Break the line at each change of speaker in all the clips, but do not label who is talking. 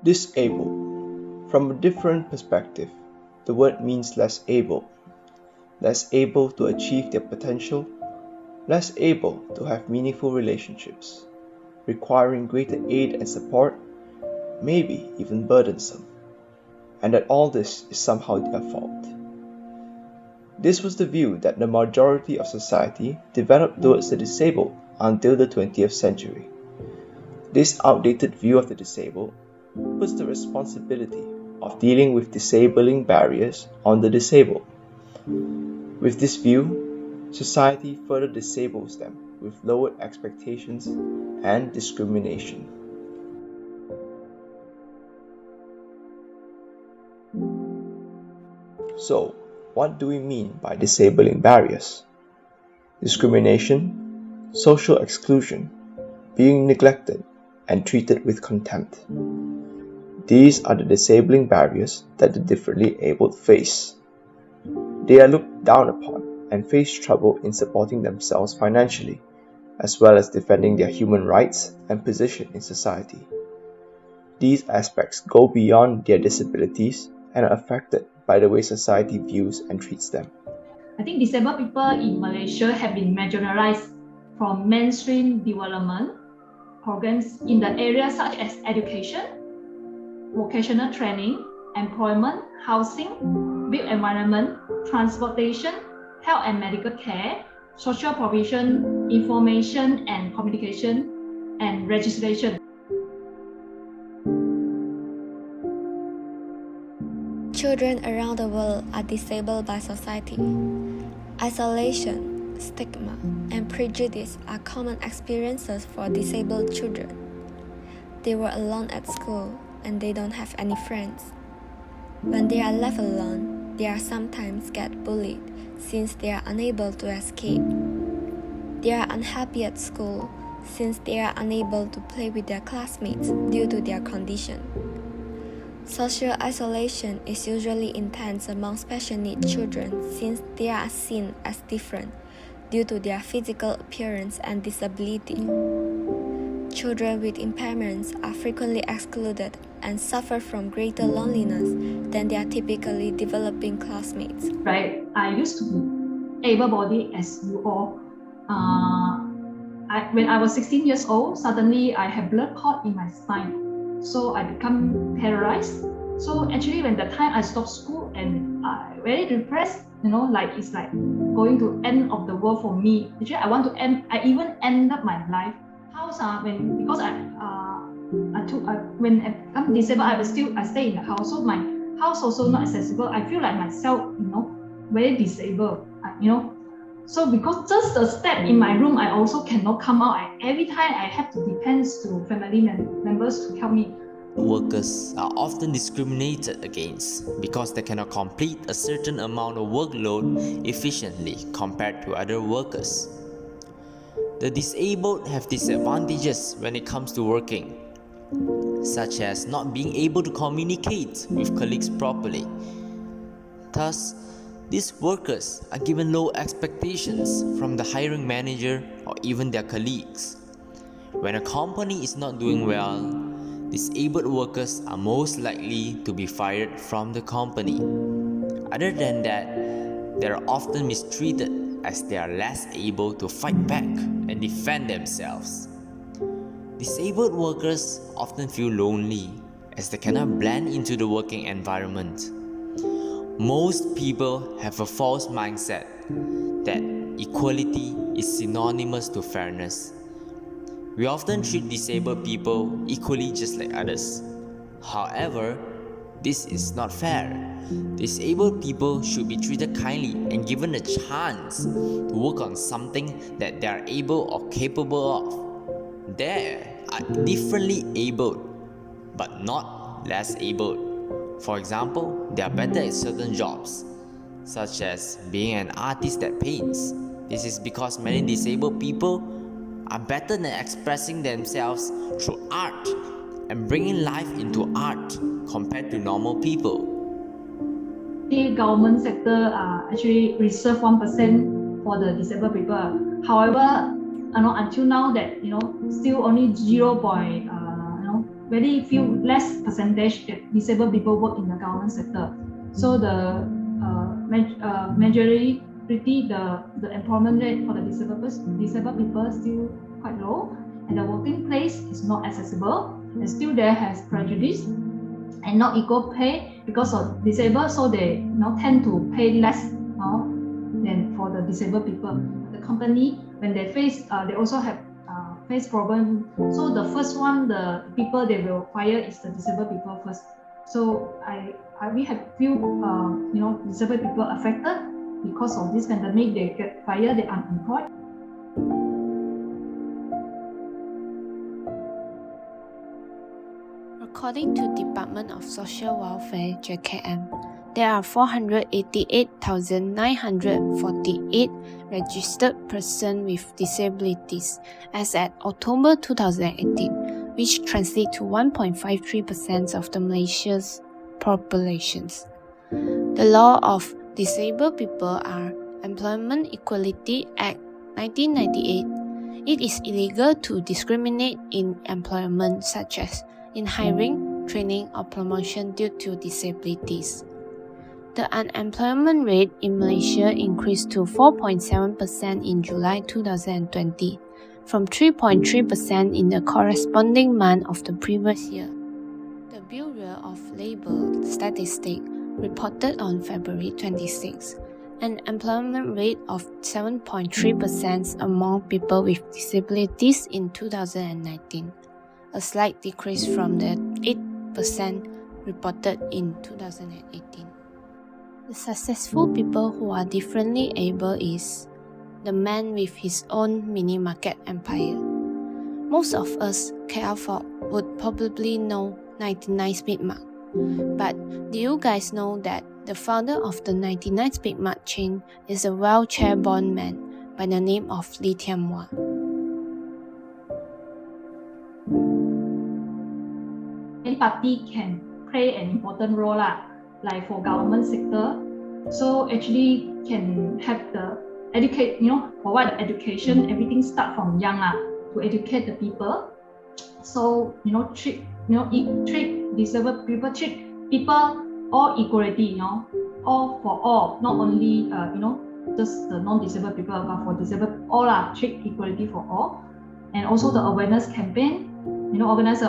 Disabled. From a different perspective, the word means less able to achieve their potential, less able to have meaningful relationships, requiring greater aid and support, maybe even burdensome, and that all this is somehow their fault. This was the view that the majority of society developed towards the disabled until the 20th century. This outdated view of the disabled puts the responsibility of dealing with disabling barriers on the disabled. With this view, society further disables them with lowered expectations and discrimination. So, what do we mean by disabling barriers? Discrimination, social exclusion, being neglected and treated with contempt. These are the disabling barriers that the differently abled face. They are looked down upon and face trouble in supporting themselves financially, as well as defending their human rights and position in society. These aspects go beyond their disabilities and are affected by the way society views and treats them.
I think disabled people in Malaysia have been marginalized from mainstream development programs in the areas such as education, vocational training, employment, housing, built environment, transportation, health and medical care, social provision, information and communication, and registration.
Children around the world are disabled by society. Isolation, stigma, and prejudice are common experiences for disabled children. They were alone at school and they don't have any friends. When they are left alone, they are sometimes get bullied since they are unable to escape. They are unhappy at school since they are unable to play with their classmates due to their condition. Social isolation is usually intense among special needs children since they are seen as different due to their physical appearance and disability. Children with impairments are frequently excluded and suffer from greater loneliness than their typically developing classmates.
Right, I used to be able-bodied as you all. When I was 16 years old, suddenly I had blood clot in my spine. So I become paralyzed. So actually when the time I stopped school and I very depressed, it's like going to end of the world for me. Actually I even end up my life. House because when I become disabled, I stay in the house. So my house also not accessible. I feel like myself, very disabled. So because just a step in my room, I also cannot come out. Every time I have to depend to family members to help me.
Workers are often discriminated against because they cannot complete a certain amount of workload efficiently compared to other workers. The disabled have disadvantages when it comes to working, such as not being able to communicate with colleagues properly. Thus, these workers are given low expectations from the hiring manager or even their colleagues. When a company is not doing well, disabled workers are most likely to be fired from the company. Other than that, they are often mistreated as they are less able to fight back and defend themselves. Disabled workers often feel lonely as they cannot blend into the working environment. Most people have a false mindset that equality is synonymous to fairness. We often treat disabled people equally just like others. However, this is not fair. Disabled people should be treated kindly and given a chance to work on something that they are able or capable of. They are differently abled, but not less abled. For example, they are better at certain jobs, such as being an artist that paints. This is because many disabled people are better than expressing themselves through art and bringing life into art compared to normal people.
The government sector actually reserve 1% for the disabled people. However, until now that still only very few less percentage that disabled people work in the government sector. So the majority the employment rate for the disabled people is still quite low, and the working place is not accessible, and still there has prejudice and not equal pay because of disabled, so they tend to pay less than for the disabled people. The company, when they face, they also have face problem. So the first one, the people they will fire is the disabled people first. So we have few disabled people affected because of this pandemic. They get fired, they are unemployed.
According to Department of Social Welfare (JKM), there are 488,948 registered persons with disabilities as at October 2018, which translates to 1.53% of the Malaysia's populations. The law of disabled people are Employment Equality Act 1998. It is illegal to discriminate in employment, such as in hiring, training, or promotion due to disabilities. The unemployment rate in Malaysia increased to 4.7% in July 2020, from 3.3% in the corresponding month of the previous year. The Bureau of Labor Statistics reported on February 26 an employment rate of 7.3% among people with disabilities in 2019, a slight decrease from the 8% reported in 2018. The successful people who are differently able is the man with his own mini-market empire. Most of us KL folk would probably know 99 Speed Mart. But do you guys know that the founder of the 99 Speed Mart chain is a wheelchair-born man by the name of Lee Tze Yung?
Any party can play an important role, like for government sector. So actually can have the provide the education. Everything start from young to educate the people. So treat disabled people, treat people all equality. All for all, not only just the non-disabled people, but for disabled all treat equality for all. And also the awareness campaign. Organize a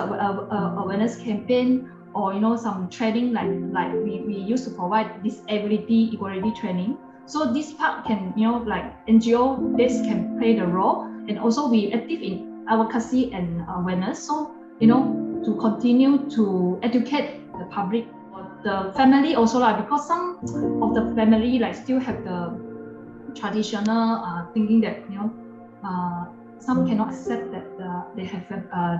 awareness campaign, or some training like we used to provide disability equality training. So this part can like NGO, this can play the role, and also we active in advocacy and awareness. So to continue to educate the public, the family also because some of the family still have the traditional thinking that some cannot accept that they have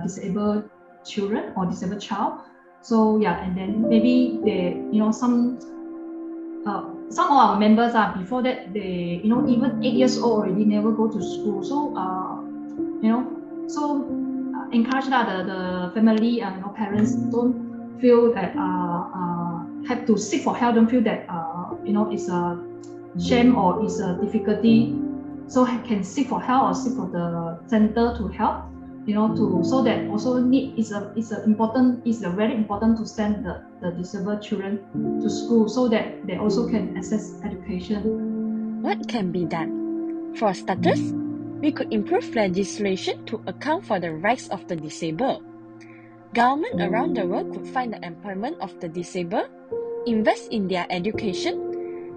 disabled children or disabled child. So and then maybe they some of our members before that they even 8 years old already never go to school. So encourage the family parents don't feel that have to seek for help, don't feel that it's a shame or it's a difficulty. So can seek for help or seek for the center to help, so that also it's very important to send the disabled children to school so that they also can access education.
What can be done? For starters, we could improve legislation to account for the rights of the disabled. Government around the world could find the employment of the disabled, invest in their education,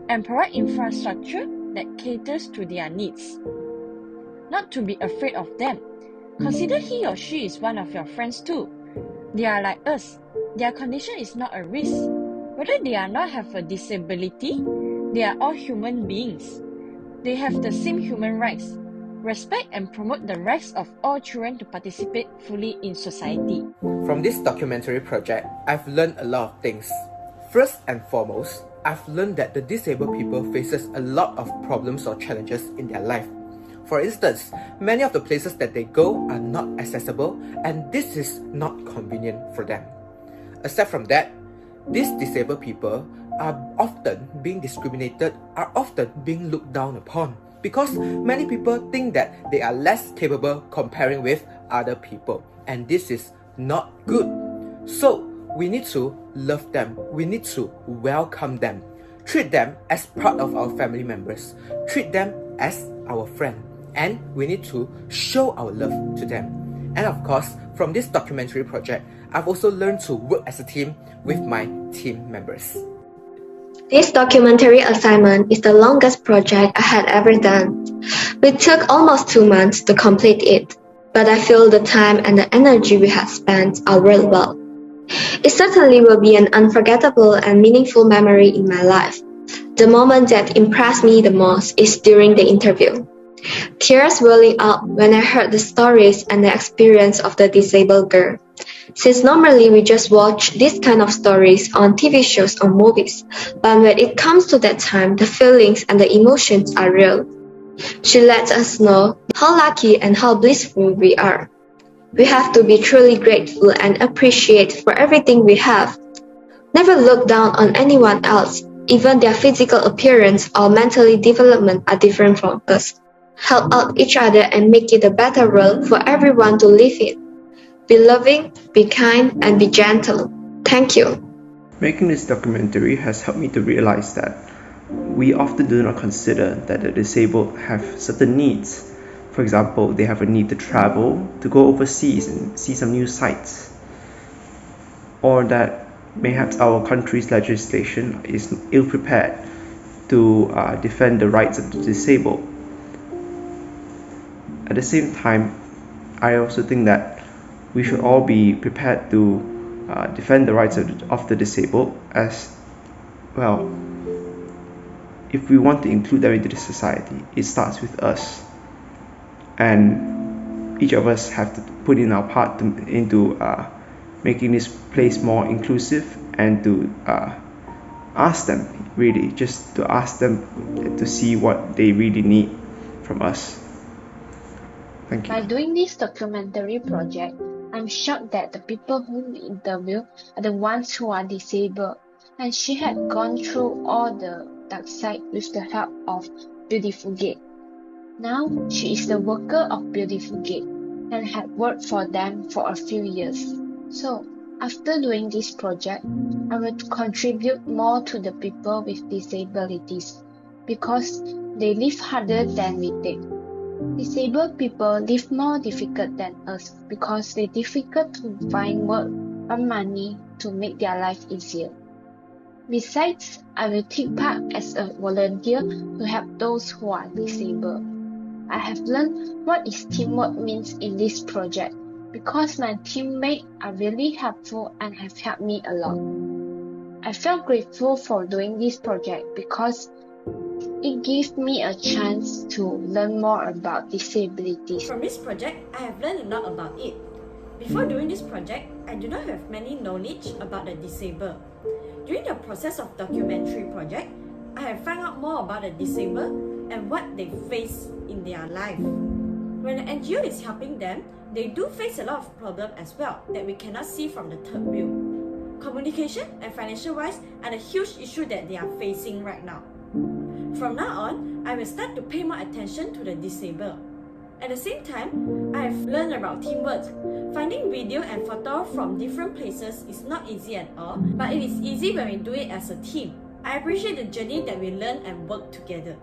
and provide infrastructure that caters to their needs. Not to be afraid of them. Consider he or she is one of your friends too. They are like us. Their condition is not a risk. Whether they are not have a disability, they are all human beings. They have the same human rights. Respect and promote the rights of all children to participate fully in society.
From this documentary project, I've learned a lot of things. First and foremost, I've learned that the disabled people faces a lot of problems or challenges in their life. For instance, many of the places that they go are not accessible, and this is not convenient for them. Aside from that, these disabled people are often being discriminated, are often being looked down upon, because many people think that they are less capable comparing with other people, and this is not good. So we need to love them, we need to welcome them, treat them as part of our family members, treat them as our friend, and we need to show our love to them. And of course, from this documentary project, I've also learned to work as a team with my team members.
This documentary assignment is the longest project I had ever done. It took almost 2 months to complete it, but I feel the time and the energy we had spent are worthwhile. It certainly will be an unforgettable and meaningful memory in my life. The moment that impressed me the most is during the interview. Tears welling up when I heard the stories and the experience of the disabled girl. Since normally we just watch this kind of stories on TV shows or movies, but when it comes to that time, the feelings and the emotions are real. She lets us know how lucky and how blissful we are. We have to be truly grateful and appreciate for everything we have. Never look down on anyone else, even their physical appearance or mentally development are different from us. Help out each other and make it a better world for everyone to live in. Be loving, be kind, and be gentle. Thank you.
Making this documentary has helped me to realize that we often do not consider that the disabled have certain needs. For example, they have a need to travel, to go overseas and see some new sights. Or that perhaps our country's legislation is ill-prepared to defend the rights of the disabled. At the same time, I also think that we should all be prepared to defend the rights of the disabled, as well. If we want to include them into the society, it starts with us, and each of us have to put in our part into making this place more inclusive, and to ask them, really, just to ask them to see what they really need from us. Thank you.
By doing this documentary project, I'm shocked that the people whom we interview are the ones who are disabled, and she had gone through all the dark side with the help of Beautiful Gate. Now she is the worker of Beautiful Gate and had worked for them for a few years. So after doing this project, I will contribute more to the people with disabilities because they live harder than we think. Disabled people live more difficult than us because they difficult to find work or money to make their life easier. Besides, I will take part as a volunteer to help those who are disabled. I have learned what is teamwork means in this project because my teammates are really helpful and have helped me a lot. I felt grateful for doing this project because it gives me a chance to learn more about disabilities.
From this project, I have learned a lot about it. Before doing this project, I do not have many knowledge about the disabled. During the process of documentary project, I have found out more about the disabled and what they face in their life. When an NGO is helping them, they do face a lot of problems as well that we cannot see from the third view. Communication and financial wise are the huge issue that they are facing right now. From now on, I will start to pay more attention to the disabled. At the same time, I have learned about teamwork. Finding video and photo from different places is not easy at all, but it is easy when we do it as a team. I appreciate the journey that we learn and work together.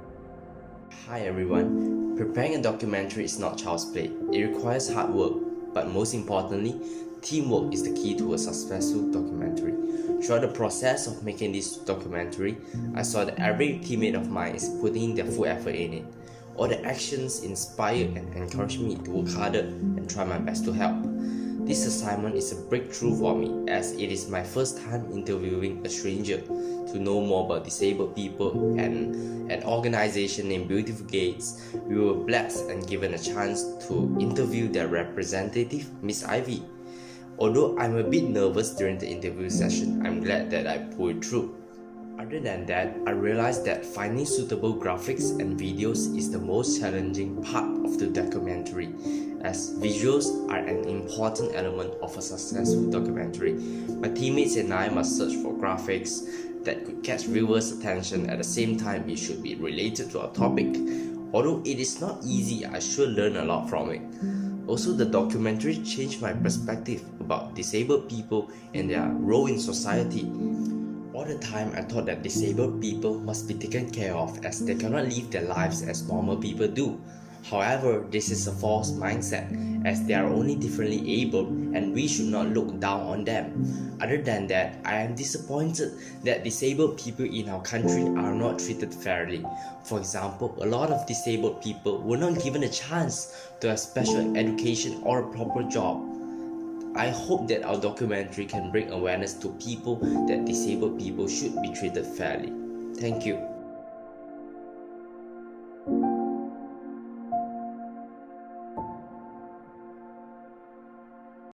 Hi everyone. Preparing a documentary is not child's play. It requires hard work, but most importantly, teamwork is the key to a successful documentary. Throughout the process of making this documentary, I saw that every teammate of mine is putting their full effort in it. All the actions inspire and encourage me to work harder and try my best to help. This assignment is a breakthrough for me as it is my first time interviewing a stranger to know more about disabled people, and an organization named Beautiful Gates, we were blessed and given a chance to interview their representative, Miss Ivy. Although I'm a bit nervous during the interview session, I'm glad that I pulled through. Other than that, I realized that finding suitable graphics and videos is the most challenging part of the documentary, as visuals are an important element of a successful documentary. My teammates and I must search for graphics that could catch viewers' attention. At the same time, it should be related to our topic. Although it is not easy, I sure learn a lot from it. Also, the documentary changed my perspective about disabled people and their role in society. All the time, I thought that disabled people must be taken care of as they cannot live their lives as normal people do. However, this is a false mindset as they are only differently abled and we should not look down on them. Other than that, I am disappointed that disabled people in our country are not treated fairly. For example, a lot of disabled people were not given a chance to have special education or a proper job. I hope that our documentary can bring awareness to people that disabled people should be treated fairly. Thank you.